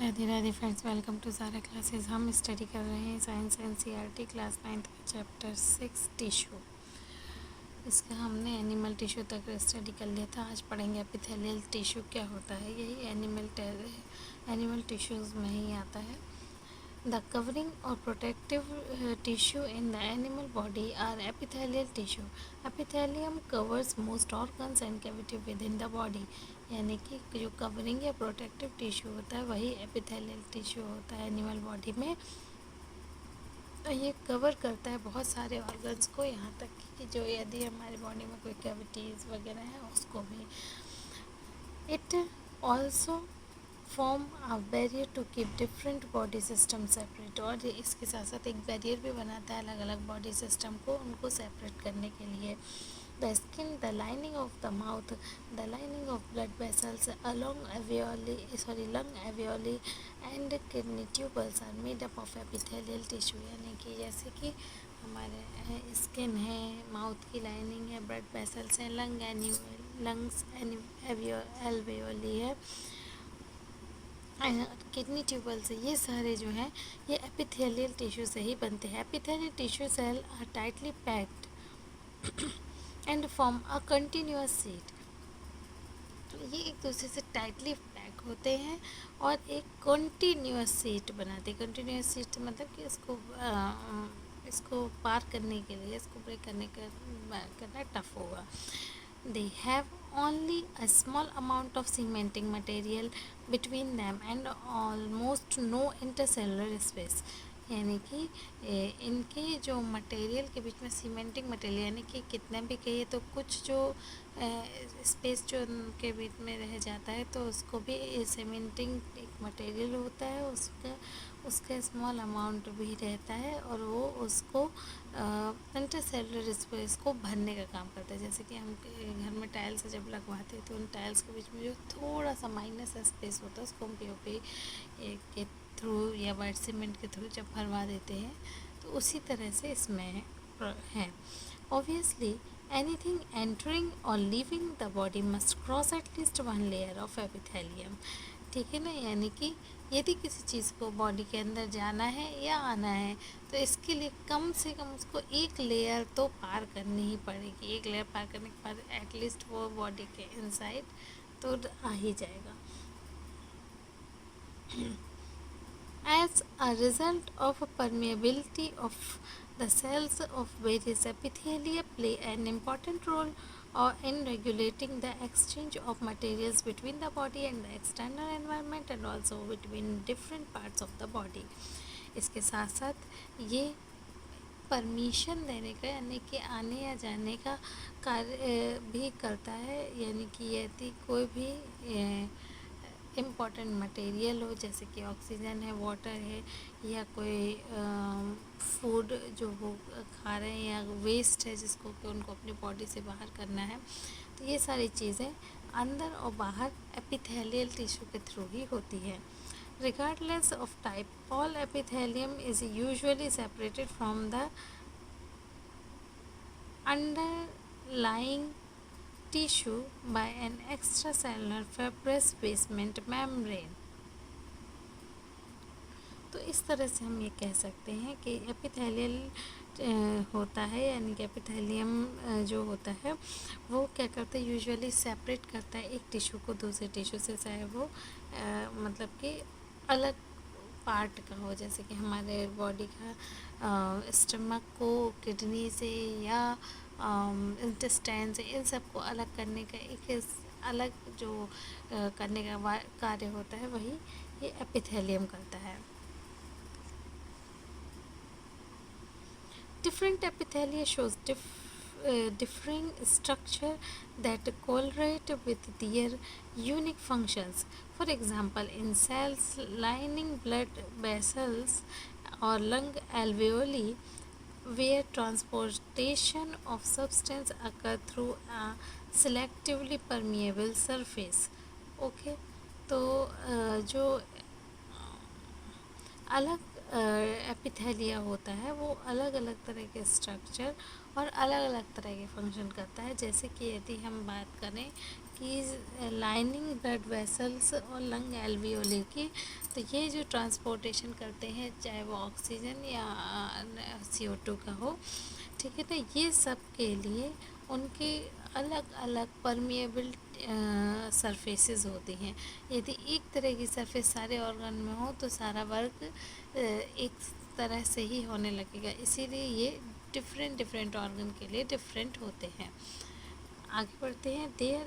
Radhe Radhe friends, welcome to Sara classes. हम study कर रहे हैं साइंस एनसीईआरटी क्लास 9th का चैप्टर 6 टिश्यू। इसका हमने एनिमल टिश्यू तक स्टडी कर लिया था। आज पढ़ेंगे एपिथेलियल टिश्यू क्या होता है। यही एनिमल टिश्यूज़ में ही आता है। द कवरिंग और protective tissue in the animal body are epithelial tissue. Epithelium covers most organs and cavity within the body. यानी कि जो कवरिंग या प्रोटेक्टिव टिश्यू होता है वही एपिथेलियल टिश्यू होता है एनिमल बॉडी में। ये कवर करता है बहुत सारे ऑर्गन्स को, यहाँ तक कि जो यदि हमारी बॉडी में कोई कैविटीज़ वगैरह है उसको भी। It also form a barrier to keep different body system separate. और इसके साथ साथ एक बैरियर भी बनाता है अलग अलग बॉडी सिस्टम को, उनको सेपरेट करने के लिए। The skin, the lining of the mouth, the lining of blood vessels along lung alveoli and kidney tubules are made up of epithelial tissue. यानी कि जैसे कि हमारे स्किन है, माउथ की लाइनिंग है, ब्लड वेसल्स हैं, लंग्स एल्वेओली है, किडनी ट्यूबल से, ये सारे जो हैं ये एपिथेलियल टिश्यू से ही बनते हैं। Epithelial tissue cell are tightly packed and form a continuous sheet. ये एक दूसरे से टाइटली पैक होते हैं और एक कंटिन्यूअस सीट बनाते हैं। कंटिन्यूअस सीट मतलब कि इसको पार करने के लिए, इसको ब्रेक करना टफ होगा। They have only a small amount of cementing material between them and almost no intercellular space। यानी कि इनके जो मटेरियल के बीच में सीमेंटिंग मटेरियल, यानी कि कितने भी कहिए तो कुछ जो स्पेस जो उनके बीच में रह जाता है तो उसको भी सीमेंटिंग एक मटेरियल होता है, उसका स्मॉल अमाउंट भी रहता है और वो उसको इंटरसेलुलर स्पेस को भरने का काम करता है। जैसे कि हम घर में टाइल्स जब लगवाते हैं तो उन टाइल्स के बीच में जो थोड़ा सा माइनस स्पेस होता है उसको हम पीओपी के थ्रू या वाइट सीमेंट के थ्रू जब भरवा देते हैं तो उसी तरह से इसमें है। ऑब्वियसली एनीथिंग एंटरिंग और leaving the body must cross at least one layer of epithelium. ठीक है ना, यानी कि यदि किसी चीज़ को बॉडी के अंदर जाना है या आना है तो इसके लिए कम से कम उसको एक लेयर तो पार करनी ही पड़ेगी। एक लेयर पार करने के बाद एटलीस्ट वो बॉडी के इनसाइड तो आ ही जाएगा। As a result of permeability of the cells of various epithelia play an important role in regulating the exchange of materials between the body and the external environment and also between different parts of the body। इसके साथ साथ ये permission देने का यानी कि आने या जाने का कार्य भी करता है। यानी कि यदि कोई भी इम्पॉर्टेंट मटेरियल हो, जैसे कि ऑक्सीजन है, वाटर है, या कोई फूड जो वो खा रहे हैं या वेस्ट है जिसको कि उनको अपनी बॉडी से बाहर करना है, तो ये सारी चीज़ें अंदर और बाहर एपिथेलियल टिश्यू के थ्रू ही होती है। Regardless of type, all epithelium is usually separated from the underlying tissue by an extracellular fibrous basement membrane। तो इस तरह से हम ये कह सकते हैं कि एपिथेलियल होता है, यानी कि एपिथेलियम जो होता है वो क्या करता है, यूजुअली सेपरेट करता है एक टिश्यू को दूसरे टिश्यू से, चाहे वो मतलब कि अलग पार्ट का हो, जैसे कि हमारे बॉडी का स्टमक को किडनी से या इंटेस्टाइन से, इन सब को अलग करने का एक अलग जो करने का कार्य होता है वही ये एपिथेलियम करता है। Different epithelia shows differing structure that correlate with their unique functions. For example, in cells lining blood vessels or lung alveoli, where transportation of substance occur through a selectively permeable surface। Okay, तो जो अलग epithelia होता है वो अलग अलग तरह के स्ट्रक्चर और अलग अलग तरह के फंक्शन करता है। जैसे कि यदि हम बात करें की लाइनिंग ब्लड वेसल्स और लंग एल्वियोली की। तो ये जो ट्रांसपोर्टेशन करते हैं, चाहे वो ऑक्सीजन या CO2 का हो, ठीक है ना, ये सब के लिए उनके अलग अलग परमिएबल सरफेसेस होती हैं। यदि एक तरह की सरफेस सारे ऑर्गन में हो तो सारा वर्क एक तरह से ही होने लगेगा, इसीलिए ये डिफरेंट डिफरेंट ऑर्गन के लिए डिफरेंट होते हैं। आगे बढ़ते हैं। There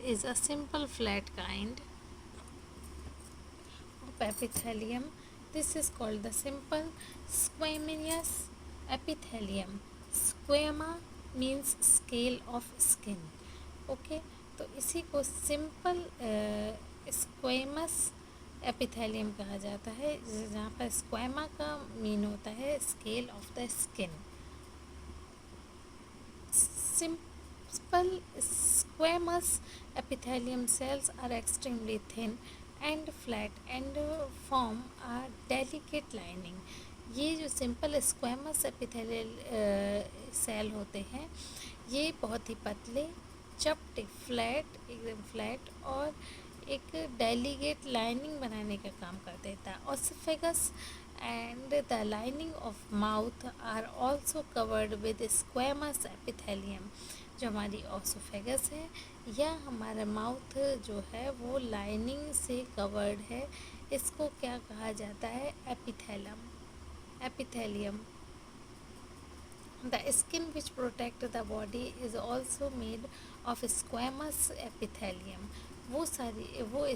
is a simple flat kind of epithelium. This is called the simple squamous epithelium. Squama means scale of skin. Okay, तो इसी को सिंपल स्क्वेमस एपिथेलियम कहा जाता है, जहाँ पर स्क्वेमा का मीन होता है scale of the skin. Simple squamous epithelium cells are extremely thin and flat and form a delicate lining. ये जो सिंपल स्क्वेमस एपिथेलियल सेल होते हैं, ये बहुत ही पतले, चपटे, फ्लैट, एकदम फ्लैट और एक डेलीगेट लाइनिंग बनाने का काम करते हैं। The oesophagus and the lining of mouth are also covered with squamous epithelium. जो हमारी ऑसोफेगस है या हमारा माउथ जो है वो लाइनिंग से कवर्ड है, इसको क्या कहा जाता है? Epithelium. The skin which protect the body is also made of squamous epithelium. वो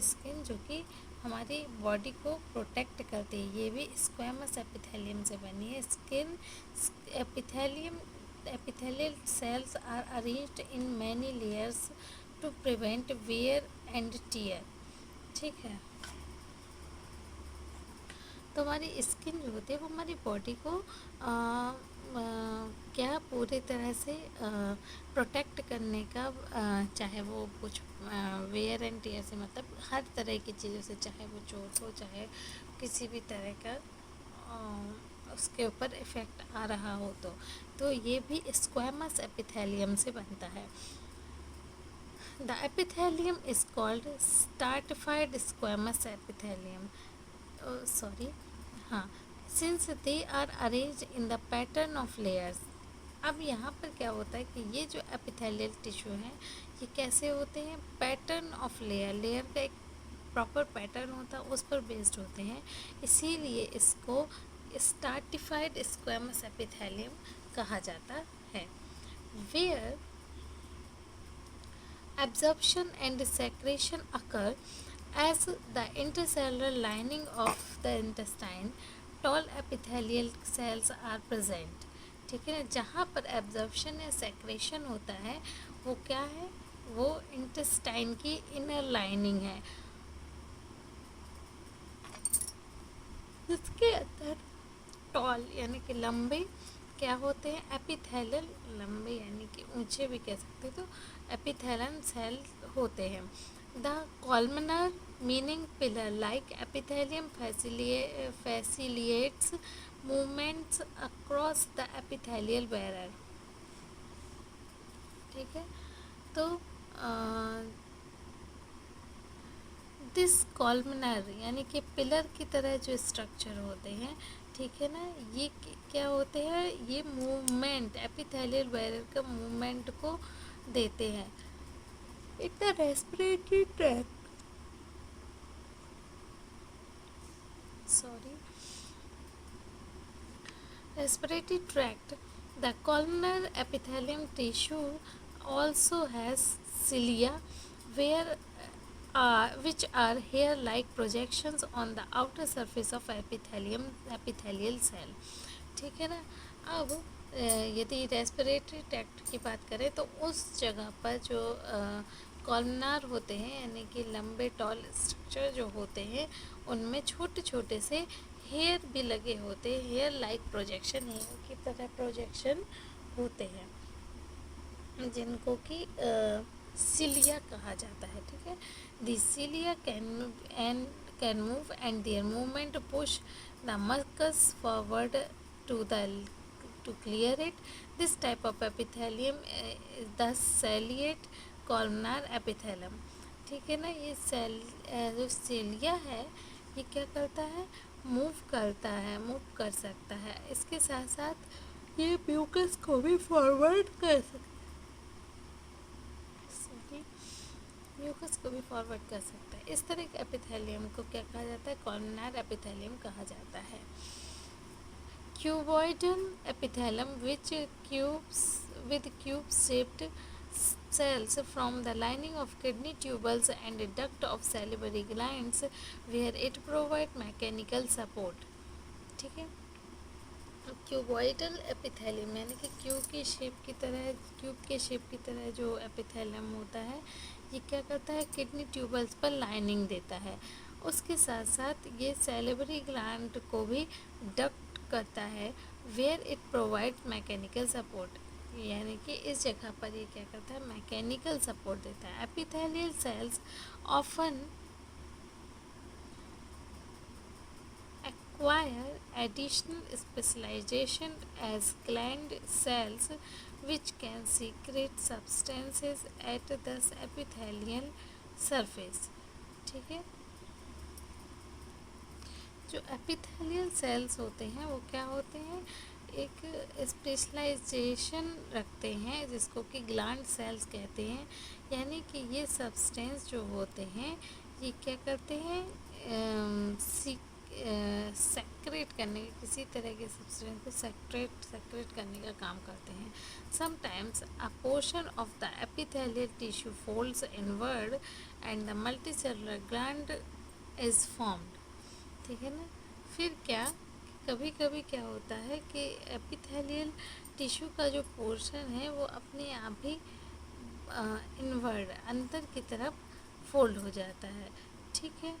स्किन जो कि हमारी बॉडी को प्रोटेक्ट करती है, ये भी स्क्वेमस एपिथेलियम से बनी है। Skin epithelial cells are arranged in many layers to prevent wear and tear. ठीक है, तो हमारी स्किन जो होती है वो हमारी बॉडी को क्या पूरी तरह से प्रोटेक्ट करने का, चाहे वो कुछ वेयर एंड टियर से, मतलब हर तरह की चीज़ों से, चाहे वो चोट हो, चाहे किसी भी तरह का उसके ऊपर इफ़ेक्ट आ रहा हो, तो ये भी स्क्वेमस एपिथेलियम से बनता है। The epithelium is called stratified squamous epithelium, since they are arrange in the pattern of layers. अब यहाँ पर क्या होता है कि ये जो एपिथेलियल टिश्यू हैं, ये कैसे होते हैं? पैटर्न ऑफ लेयर का एक प्रॉपर पैटर्न होता है, उस पर बेस्ड होते हैं, इसीलिए इसको स्ट्रैटिफाइड स्क्वेमस एपिथेलियम कहा जाता है। Where absorption and secretion occur as the intercellular lining of the intestine, tall epithelial cells are present. ठीक है ना, जहाँ पर एब्जॉर्प्शन या सेक्रेशन होता है वो क्या है? वो इंटेस्टाइन की इनर लाइनिंग है, जिसके अंदर टॉल यानी कि लंबे क्या होते हैं? एपिथेलियल, लंबे यानी कि ऊंचे भी कह सकते, तो एपिथेलियन सेल होते हैं। The columnar meaning pillar like epithelium facilitates movements across the epithelial barrier. ठीक है, तो दिस कॉलमनर यानी कि पिलर की तरह जो स्ट्रक्चर होते हैं, ठीक है ना, ये क्या होते हैं? ये मूवमेंट एपिथेलियल बैरियर का मूवमेंट को देते हैं। In the respiratory tract, respiratory tract, the columnar epithelium tissue also has cilia, which are hair-like projections on the outer surface of epithelial cell. ठीक है ना, अब यदि रेस्पिरेटरी ट्रैक्ट की बात करें तो उस जगह पर जो कॉलमनार होते हैं यानी कि लंबे टॉल स्ट्रक्चर जो होते हैं, उनमें छोटे छोटे से हेयर भी लगे होते हैं, हेयर लाइक प्रोजेक्शन, हेयर की तरह प्रोजेक्शन होते हैं, जिनको कि सिलिया कहा जाता है। ठीक है, the cilia can move and their movement push the mucus forward to clear it. This type of epithelium is the ciliated columnar epithelium. ठीक है ना, ये सेल जो सेलिया है ये क्या करता है, मूव करता है, मूव कर सकता है। इसके साथ साथ ये म्यूकस को भी फॉरवर्ड कर सकता है, म्यूकस को भी फॉरवर्ड कर सकता है। इस तरह के एपिथेलियम को क्या कहा जाता है, कॉलमनार एपिथेलियम कहा जाता है। Cuboidal epithelium, which cubes with cube-shaped cells from the lining of kidney tubules and duct of salivary glands, where it provides mechanical support. ठीक है, क्यूबॉइडल एपिथेलियम यानी कि क्यूब की शेप की तरह, क्यूब के शेप की तरह जो एपिथेलियम होता है ये क्या करता है, किडनी ट्यूबल्स पर लाइनिंग देता है। उसके साथ साथ ये सैलिवरी ग्लैंड को भी डक्ट करता है, where it provides mechanical support, यानी कि इस जगह पर ये क्या करता है, मैकेनिकल सपोर्ट देता है। Epithelial cells often acquire additional specialization as gland cells, which can secrete substances at the epithelial surface. ठीक है, जो एपिथेलियल सेल्स होते हैं वो क्या होते हैं, एक स्पेशलाइजेशन रखते हैं जिसको कि ग्लैंड सेल्स कहते हैं। यानी कि ये सब्सटेंस जो होते हैं ये क्या करते हैं, सेक्रेट करने के, किसी तरह के सब्सटेंस को सेक्रेट करने का काम करते हैं। Sometimes a portion of the epithelial tissue folds inward and the multicellular gland is formed. ठीक है ना, फिर क्या, कभी कभी क्या होता है कि एपिथेलियल टिश्यू का जो पोर्शन है वो अपने आप ही इनवर्ड, अंदर की तरफ फोल्ड हो जाता है। ठीक है,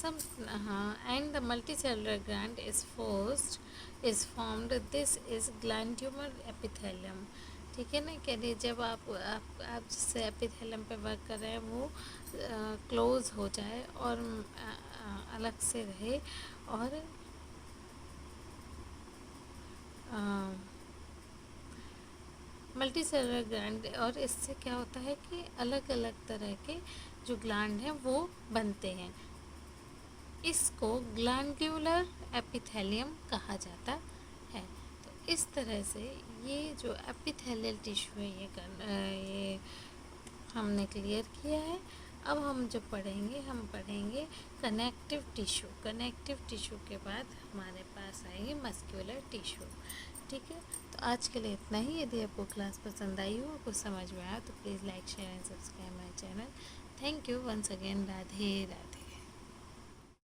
and the multicellular gland is formed. This is glandular epithelium. ठीक है ना, कह रही जब आप जिससे एपिथेलियम पे वर्क कर रहे हैं वो क्लोज हो जाए और अलग से रहे, और मल्टीसेलुलर ग्लैंड, और इससे क्या होता है कि अलग अलग तरह के जो ग्लैंड हैं वो बनते हैं। इसको ग्लैंड्यूलर एपिथेलियम कहा जाता है। तो इस तरह से ये जो एपिथेलियल टिश्यू है ये हमने क्लियर किया है। अब हम जो पढ़ेंगे, हम पढ़ेंगे कनेक्टिव टिश्यू। कनेक्टिव टिश्यू के बाद हमारे पास आएगी मस्क्यूलर टिश्यू। ठीक है, तो आज के लिए इतना ही। यदि आपको क्लास पसंद आई हो, कुछ समझ में आया तो please like share and subscribe my channel. Thank you once again. Radhe Radhe.